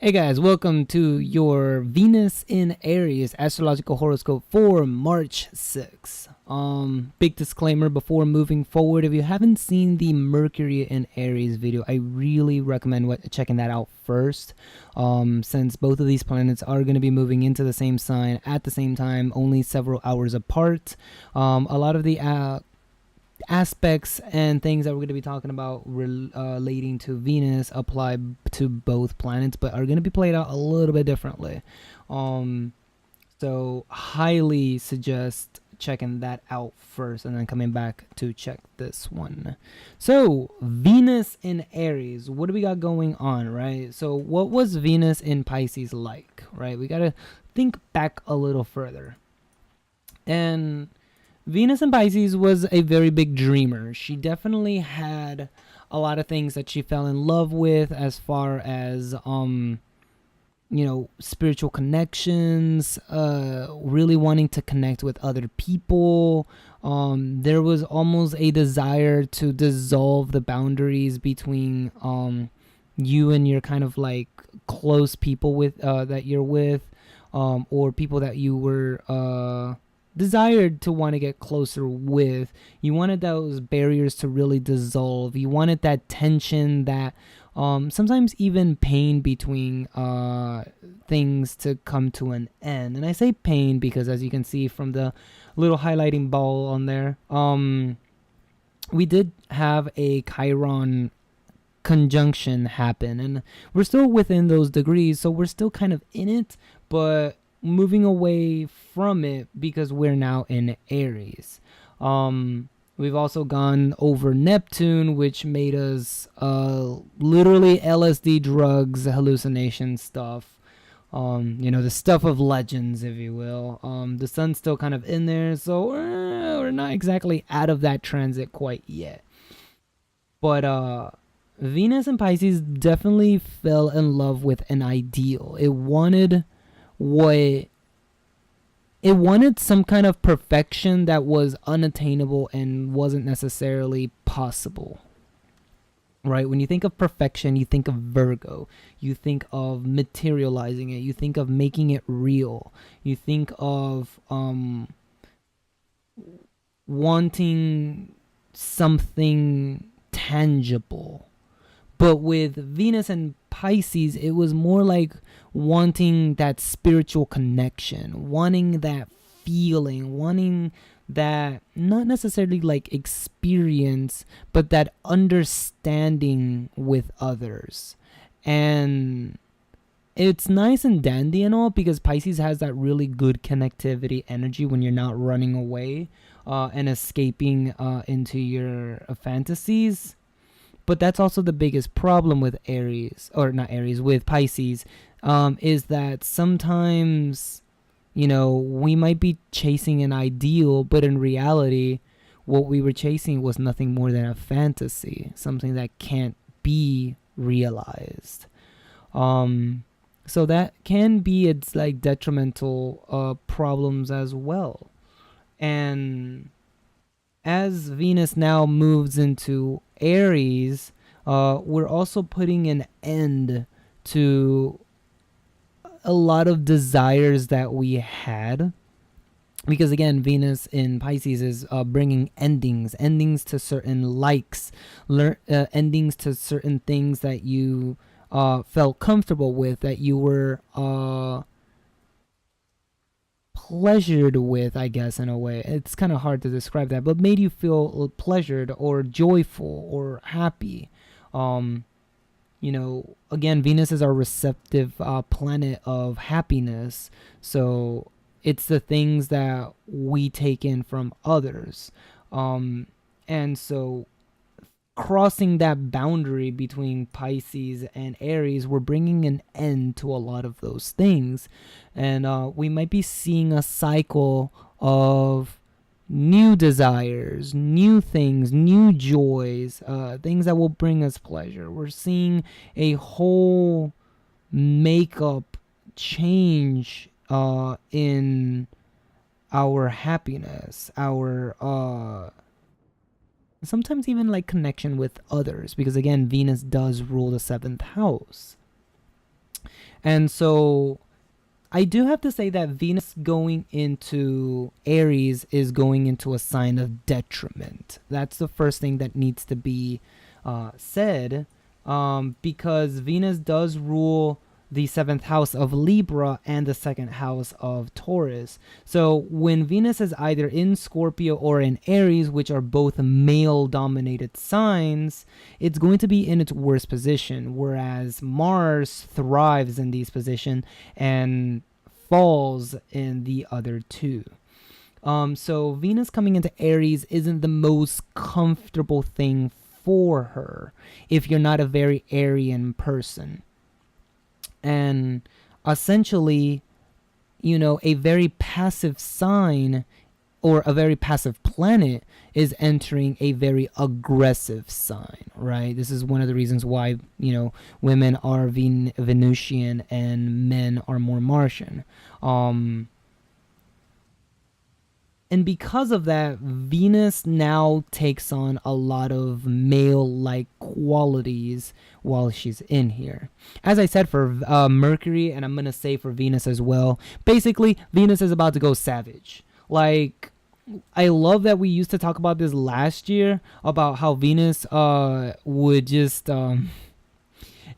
Hey guys, welcome to your Venus in Aries astrological horoscope for March 6th. Big disclaimer before moving forward, if you haven't seen the Mercury in Aries video, I really recommend checking that out first. Since both of these planets are going to be moving into the same sign at the same time, only several hours apart. A lot of the aspects and things that we're going to be talking about relating to Venus apply to both planets, but are going to be played out a little bit differently. So highly suggest checking that out first and then coming back to check this one. So Venus in Aries, what do we got going on, right? So what was Venus in Pisces like, right? We got to think back a little further. And Venus in Pisces was a very big dreamer. She definitely had a lot of things that she fell in love with as far as spiritual connections, really wanting to connect with other people. There was almost a desire to dissolve the boundaries between you and your kind of like close people with that you're with, or people that you were desired to want to get closer with. You wanted those barriers to really dissolve. You wanted that tension, that sometimes even pain between things to come to an end. And I say pain because, as you can see from the little highlighting ball on there, we did have a Chiron conjunction happen, and we're still within those degrees, so we're still kind of in it, but moving away from it because we're now in Aries. We've also gone over Neptune, which made us literally LSD drugs, hallucination stuff. The stuff of legends, if you will. The sun's still kind of in there, so we're not exactly out of that transit quite yet. But Venus and Pisces definitely fell in love with an ideal. It wanted some kind of perfection that was unattainable and wasn't necessarily possible, right? When you think of perfection, you think of Virgo, you think of materializing it, you think of making it real, you think of wanting something tangible. But with Venus and Pisces, it was more like wanting that spiritual connection, wanting that feeling, wanting that not necessarily like experience, but that understanding with others. And it's nice and dandy and all because Pisces has that really good connectivity energy when you're not running away and escaping into your fantasies. But that's also the biggest problem with with Pisces, is that sometimes, we might be chasing an ideal, but in reality, what we were chasing was nothing more than a fantasy, something that can't be realized. So that can be its like detrimental problems as well. And as Venus now moves into Aries, we're also putting an end to a lot of desires that we had. Because again, Venus in Pisces is bringing endings to certain likes, endings to certain things that you felt comfortable with, that you were pleasured with, I guess, in a way. It's kind of hard to describe that, but made you feel pleasured or joyful or happy. Again, Venus is our receptive planet of happiness, so it's the things that we take in from others. And so crossing that boundary between Pisces and Aries, we're bringing an end to a lot of those things. And we might be seeing a cycle of new desires, new things, new joys, things that will bring us pleasure. We're seeing a whole makeup change in our happiness, our sometimes even like connection with others, because again, Venus does rule the 7th house. And so I do have to say that Venus going into Aries is going into a sign of detriment. That's the first thing that needs to be said, because Venus does rule the seventh house of Libra and the second house of Taurus. So when Venus is either in Scorpio or in Aries, which are both male dominated signs, it's going to be in its worst position, whereas Mars thrives in these positions and falls in the other two. So Venus coming into Aries isn't the most comfortable thing for her if you're not a very Aryan person. And essentially, a very passive sign or a very passive planet is entering a very aggressive sign, right? This is one of the reasons why, women are Venusian and men are more Martian. And because of that, Venus now takes on a lot of male-like qualities while she's in here. As I said for Mercury, and I'm going to say for Venus as well, basically, Venus is about to go savage. Like, I love that we used to talk about this last year, about how Venus would just...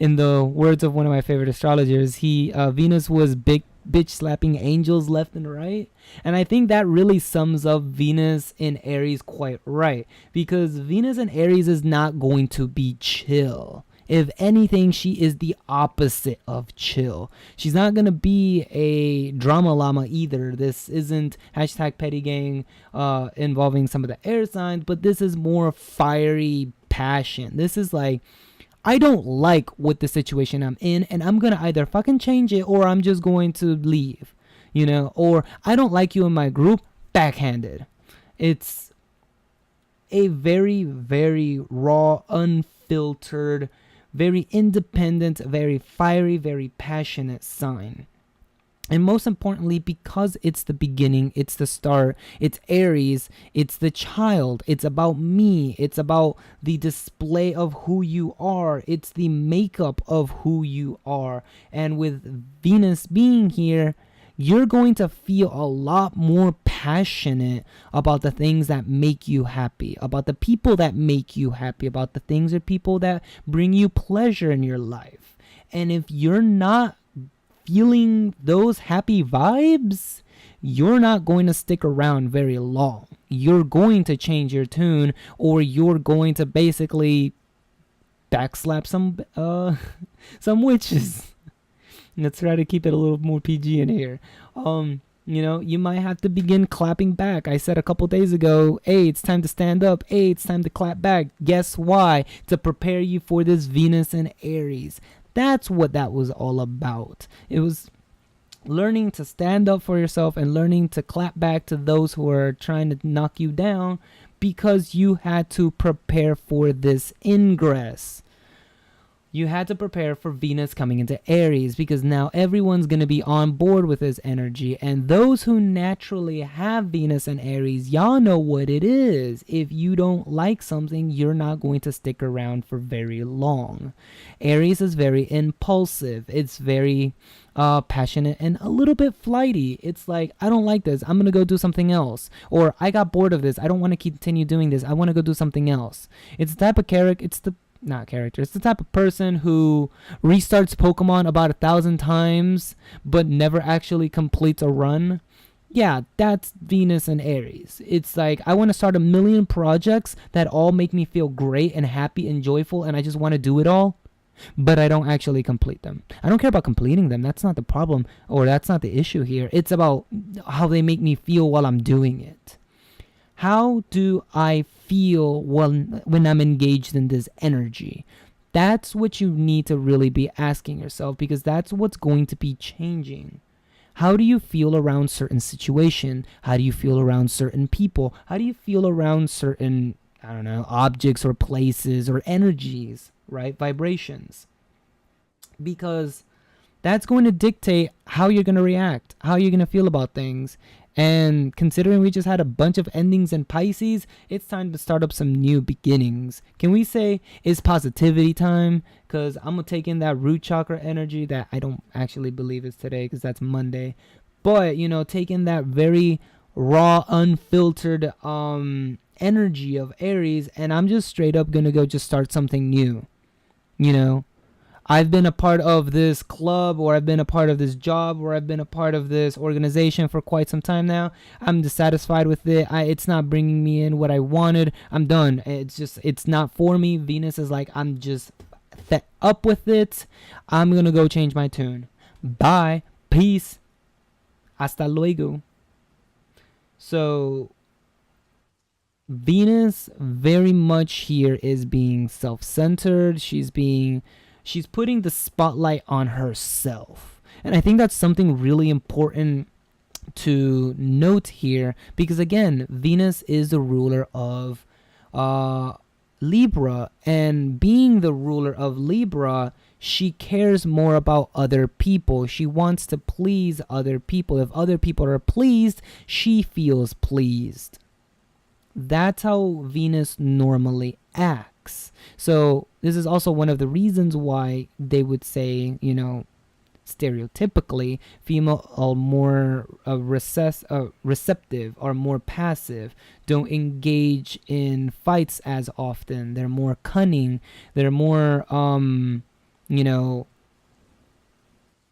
in the words of one of my favorite astrologers, Venus was big bitch slapping angels left and right. And I think that really sums up Venus in Aries quite right, because Venus in Aries is not going to be chill. If anything, she is the opposite of chill. She's not going to be a drama llama either. This isn't hashtag petty gang involving some of the air signs, but this is more fiery passion. This is like, I don't like what the situation I'm in, and I'm going to either fucking change it or I'm just going to leave, or I don't like you in my group, backhanded. It's a very, very raw, unfiltered, very independent, very fiery, very passionate sign. And most importantly, because it's the beginning, it's the start, it's Aries, it's the child, it's about me, it's about the display of who you are, it's the makeup of who you are. And with Venus being here, you're going to feel a lot more passionate about the things that make you happy, about the people that make you happy, about the things or people that bring you pleasure in your life. And if you're not feeling those happy vibes, you're not going to stick around very long. You're going to change your tune, or you're going to basically backslap some witches. Let's try to keep it a little more PG in here. You might have to begin clapping back. I said a couple days ago, hey, it's time to stand up. Hey, it's time to clap back. Guess why? To prepare you for this Venus and Aries. That's what that was all about. It was learning to stand up for yourself and learning to clap back to those who are trying to knock you down, because you had to prepare for this ingress. You had to prepare for Venus coming into Aries, because now everyone's going to be on board with this energy. And those who naturally have Venus and Aries, y'all know what it is. If you don't like something, you're not going to stick around for very long. Aries is very impulsive. It's very passionate and a little bit flighty. It's like, I don't like this, I'm going to go do something else. Or I got bored of this, I don't want to continue doing this, I want to go do something else. It's the type of character, it's the type of person who restarts Pokemon about 1,000 times but never actually completes a run. Yeah, that's Venus and Aries. It's like, I want to start a million projects that all make me feel great and happy and joyful, and I just want to do it all, but I don't actually complete them. I don't care about completing them. That's not the problem, or that's not the issue here. It's about how they make me feel while I'm doing it. How do I feel when I'm engaged in this energy? That's what you need to really be asking yourself, because that's what's going to be changing. How do you feel around certain situation? How do you feel around certain people? How do you feel around certain, objects or places or energies, right? Vibrations. Because that's going to dictate how you're going to react, how you're going to feel about things. And considering we just had a bunch of endings in Pisces, it's time to start up some new beginnings. Can we say it's positivity time? Because I'm going to take in that root chakra energy that I don't actually believe is today because that's Monday. But, you know, take in that very raw, unfiltered energy of Aries. And I'm just straight up going to go just start something new. You know? I've been a part of this club, or I've been a part of this job, or I've been a part of this organization for quite some time now. I'm dissatisfied with it. It's not bringing me in what I wanted. I'm done. It's not for me. Venus is like, I'm just fed up with it. I'm going to go change my tune. Bye. Peace. Hasta luego. So Venus very much here is being self-centered. She's putting the spotlight on herself. And I think that's something really important to note here, because again, Venus is the ruler of Libra, and being the ruler of Libra, she cares more about other people. She wants to please other people. If other people are pleased, she feels pleased. That's how Venus normally acts. So this is also one of the reasons why they would say, you know, stereotypically, female are more receptive, are more passive, don't engage in fights as often. They're more cunning. They're more, you know,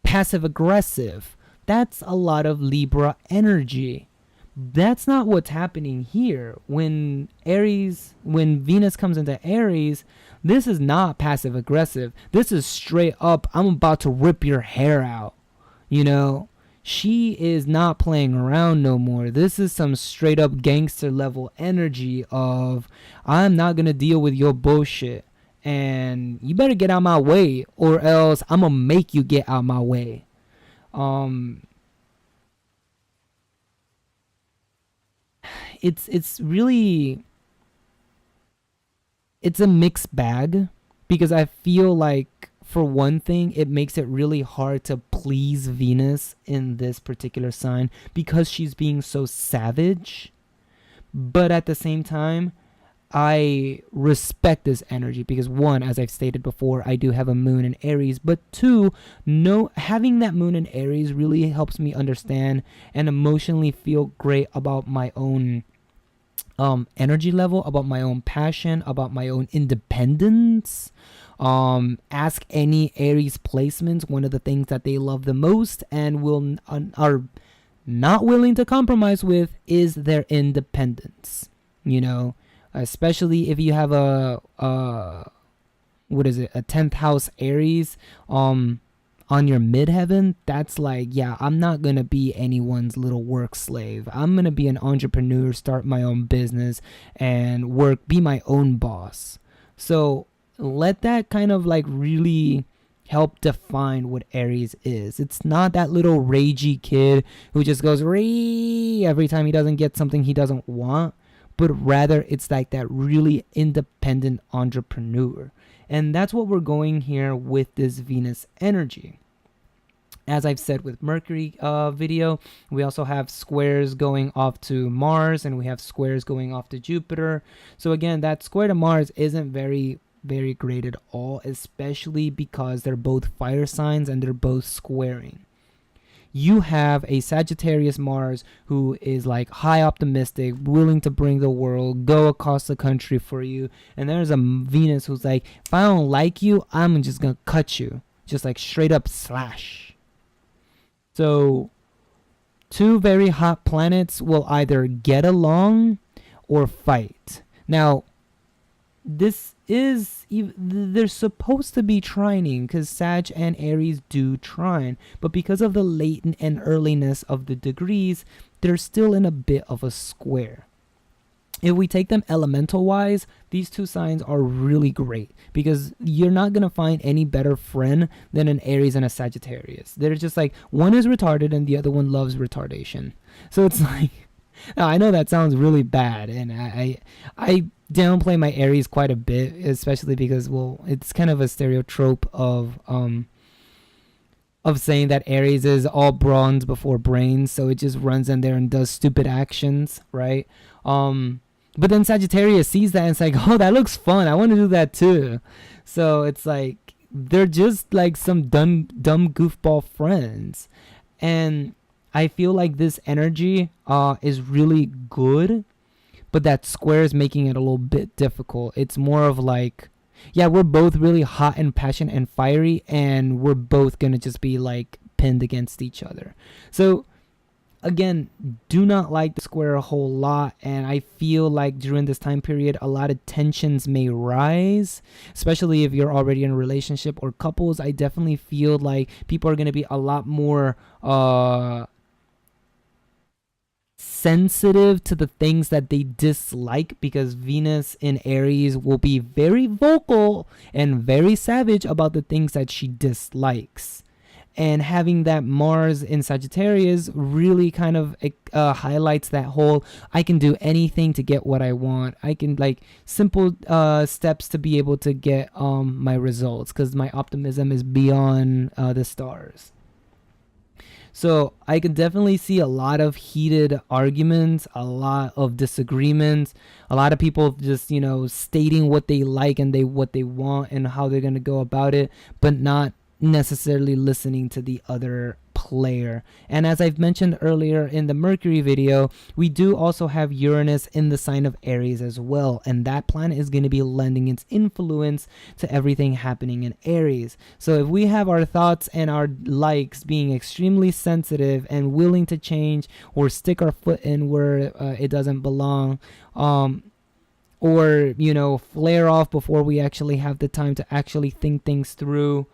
passive aggressive. That's a lot of Libra energy. That's not what's happening here. When Venus comes into Aries, this is not passive aggressive. This is straight up, I'm about to rip your hair out. You know, she is not playing around no more. This is some straight up gangster level energy of, I'm not going to deal with your bullshit. And you better get out my way, or else I'm going to make you get out my way. It's really, it's a mixed bag, because I feel like, for one thing, it makes it really hard to please Venus in this particular sign because she's being so savage. But at the same time, I respect this energy because, one, as I've stated before, I do have a moon in Aries, but two, having that moon in Aries really helps me understand and emotionally feel great about my own energy level, about my own passion, about my own independence. Ask any Aries placements, one of the things that they love the most and are not willing to compromise with is their independence. You know, especially if you have a 10th house Aries on your midheaven, that's like, yeah, I'm not gonna be anyone's little work slave. I'm gonna be an entrepreneur, start my own business and be my own boss. So let that kind of like really help define what Aries is. It's not that little ragey kid who just goes ree every time he doesn't get something he doesn't want, but rather it's like that really independent entrepreneur. And that's what we're going here with this Venus energy. As I've said with Mercury video, we also have squares going off to Mars, and we have squares going off to Jupiter. So again, that square to Mars isn't very, very great at all, especially because they're both fire signs and they're both squaring. You have a Sagittarius Mars who is like high optimistic, willing to bring the world, go across the country for you. And there's a Venus who's like, if I don't like you, I'm just going to cut you. Just like straight up slash. So two very hot planets will either get along or fight. Now, they're supposed to be trining because Sag and Aries do trine, but because of the latent and earliness of the degrees, they're still in a bit of a square. If we take them elemental wise, these two signs are really great because you're not going to find any better friend than an Aries and a Sagittarius. They're just like, one is retarded and the other one loves retardation. So it's like, now, I know that sounds really bad, and I downplay my Aries quite a bit, especially because, well, it's kind of a stereotype of of saying that Aries is all bronze before brains, so it just runs in there and does stupid actions, right? But then Sagittarius sees that and it's like, oh, that looks fun. I want to do that too. So it's like they're just like some dumb goofball friends, and I feel like this energy is really good, but that square is making it a little bit difficult. It's more of like, yeah, we're both really hot and passionate and fiery, and we're both gonna just be like pinned against each other. So again, do not like the square a whole lot, and I feel like during this time period a lot of tensions may rise, especially if you're already in a relationship or couples. I definitely feel like people are gonna be a lot more sensitive to the things that they dislike, because Venus in Aries will be very vocal and very savage about the things that she dislikes. And having that Mars in Sagittarius really kind of highlights that whole, I can do anything to get what I want. I can like simple steps to be able to get my results, because my optimism is beyond the stars. So I could definitely see a lot of heated arguments, a lot of disagreements, a lot of people just, stating what they like and what they want and how they're going to go about it, but not necessarily listening to the other player. And as I've mentioned earlier in the Mercury video, we do also have Uranus in the sign of Aries as well, and that planet is going to be lending its influence to everything happening in Aries. So if we have our thoughts and our likes being extremely sensitive and willing to change or stick our foot in where it doesn't belong, or flare off before we actually have the time to actually think things through,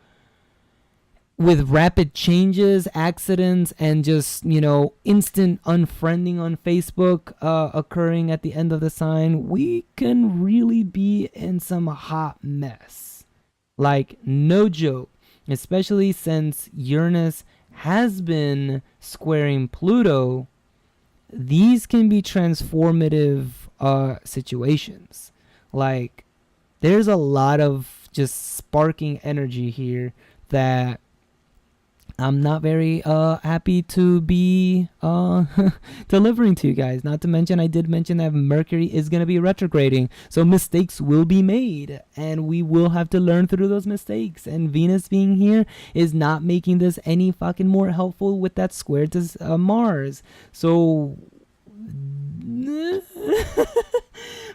with rapid changes, accidents, and just, instant unfriending on Facebook occurring at the end of the sign, we can really be in some hot mess. Like, no joke. Especially since Uranus has been squaring Pluto, these can be transformative situations. Like, there's a lot of just sparking energy here that I'm not very happy to be delivering to you guys. Not to mention, I did mention that Mercury is going to be retrograding, so mistakes will be made, and we will have to learn through those mistakes. And Venus being here is not making this any fucking more helpful with that square to Mars. So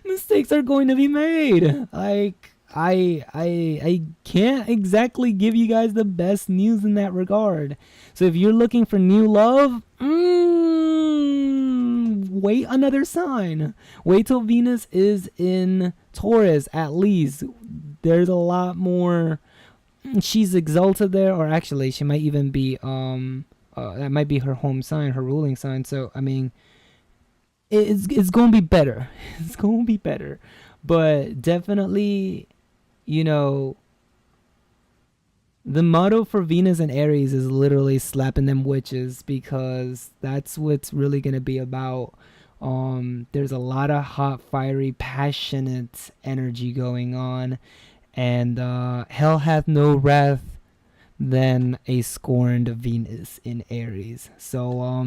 mistakes are going to be made. Like, I can't exactly give you guys the best news in that regard. So if you're looking for new love, wait another sign. Wait till Venus is in Taurus at least. There's a lot more. She's exalted there, or actually she might even be that might be her home sign, her ruling sign. So I mean, it's gonna be better. It's gonna be better. But definitely, the motto for Venus and Aries is literally slapping them witches, because that's what's really going to be about. There's a lot of hot, fiery, passionate energy going on, and hell hath no wrath than a scorned Venus in Aries. So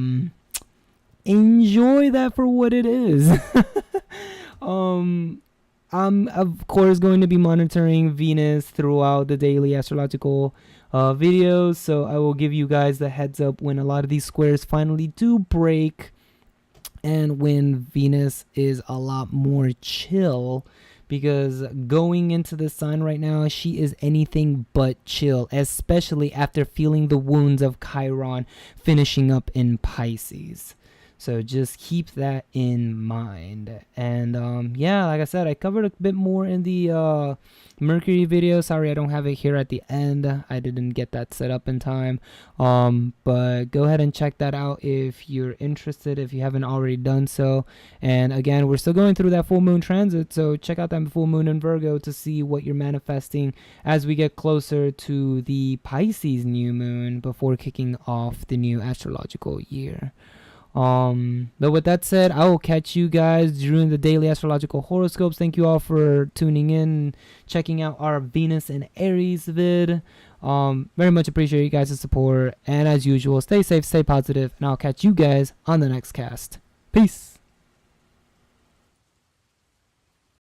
enjoy that for what it is. I'm of course going to be monitoring Venus throughout the daily astrological videos, so I will give you guys the heads up when a lot of these squares finally do break, and when Venus is a lot more chill, because going into the sign right now, she is anything but chill, especially after feeling the wounds of Chiron finishing up in Pisces. So just keep that in mind. And yeah, like I said, I covered a bit more in the Mercury video. Sorry, I don't have it here at the end. I didn't get that set up in time. But go ahead and check that out if you're interested, if you haven't already done so. And again, we're still going through that full moon transit, so check out that full moon in Virgo to see what you're manifesting as we get closer to the Pisces new moon before kicking off the new astrological year. But with that said, I will catch you guys during the daily astrological horoscopes. Thank you all for tuning in, checking out our Venus and Aries vid. Very much appreciate you guys' support, and as usual, stay safe, stay positive, and I'll catch you guys on the next cast. Peace.